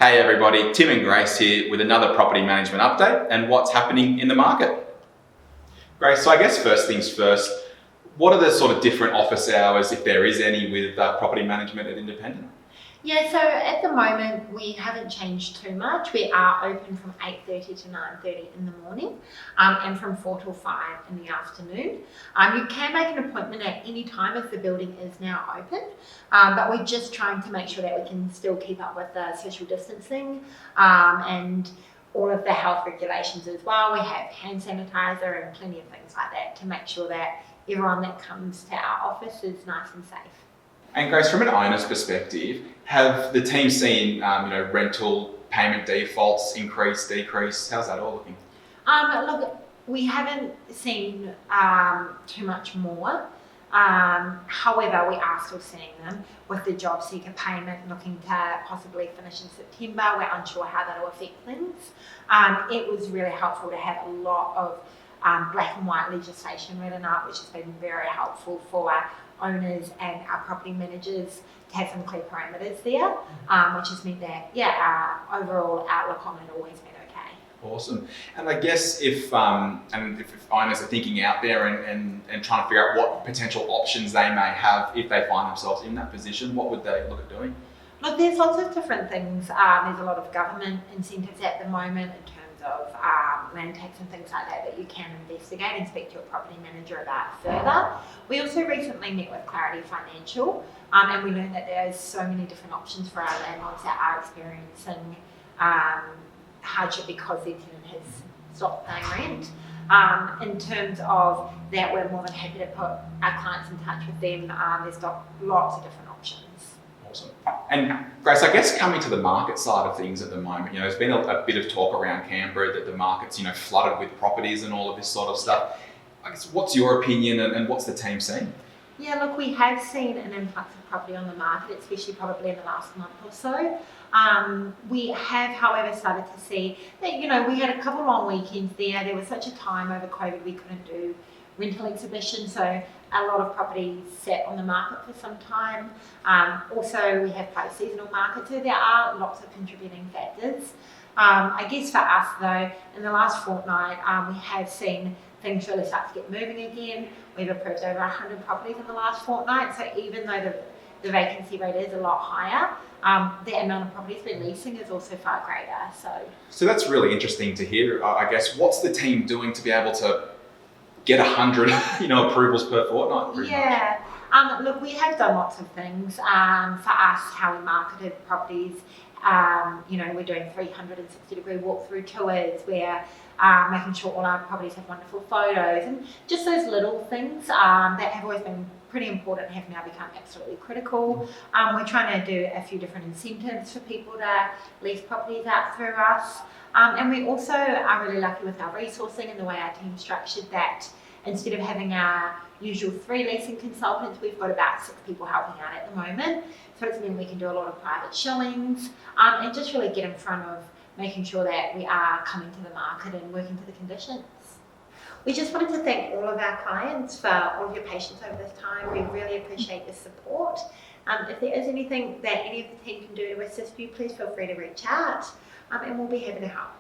Hey everybody, Tim and Grace here with another property management update and what's happening in the market. Grace, so I guess first things first, what are the sort of different office hours, if there is any, with property management at Independent? Yeah, so at the moment we haven't changed too much. We are open from 8:30 to 9:30 in the morning and from 4 till 5 in the afternoon. You can make an appointment at any time as the building is now open, but we're just trying to make sure that we can still keep up with the social distancing and all of the health regulations as well. We have hand sanitizer and plenty of things like that to make sure that everyone that comes to our office is nice and safe. And Grace, from an owner's perspective, have the team seen rental payment defaults increase, decrease? How's that all looking? Look, we haven't seen too much more. However, we are still seeing them with the job seeker payment looking to possibly finish in September. We're unsure how that will affect things. It was really helpful to have a lot of black and white legislation written up, which has been very helpful for our owners and our property managers to have some clear parameters there, which has meant that, our overall outlook on it always been okay. Awesome. And I guess if owners are thinking out there and trying to figure out what potential options they may have if they find themselves in that position, what would they look at doing? Look, there's lots of different things. There's a lot of government incentives at the moment in terms of land tax and things like that you can investigate and speak to a property manager about further. We also recently met with Clarity Financial and we learned that there's so many different options for our landlords that are experiencing hardship because their tenant has stopped paying rent. In terms of that, we're more than happy to put our clients in touch with them. There's lots of different options. Awesome. And Grace, I guess coming to the market side of things at the moment, there's been a bit of talk around Canberra that the market's flooded with properties and all of this sort of stuff. I guess what's your opinion and what's the team seeing? Yeah, look, we have seen an influx of property on the market, especially probably in the last month or so. We have, however, started to see that, we had a couple of long weekends there. There was such a time over COVID we couldn't do rental exhibitions, so a lot of properties sat on the market for some time. Also, we have quite a seasonal market, so there are lots of contributing factors. I guess for us though, in the last fortnight, we have seen things really start to get moving again. We've approved over 100 properties in the last fortnight, so even though the vacancy rate is a lot higher, the amount of properties we're leasing is also far greater. So that's really interesting to hear. I guess, what's the team doing to be able to get 100 approvals per fortnight? Yeah. Look, we have done lots of things. For us, how we marketed properties, we're doing 360-degree walkthrough tours. We're making sure all our properties have wonderful photos, and just those little things that have always been pretty important have now become absolutely critical. We're trying to do a few different incentives for people to lease properties out through us. And we also are really lucky with our resourcing and the way our team's structured that instead of having our usual 3 leasing consultants, we've got about 6 people helping out at the moment. So it's meant we can do a lot of private showings and just really get in front of making sure that we are coming to the market and working to the conditions. We just wanted to thank all of our clients for all of your patience over this time. We really appreciate your support. If there is anything that any of the team can do to assist you, please feel free to reach out and we'll be happy to help.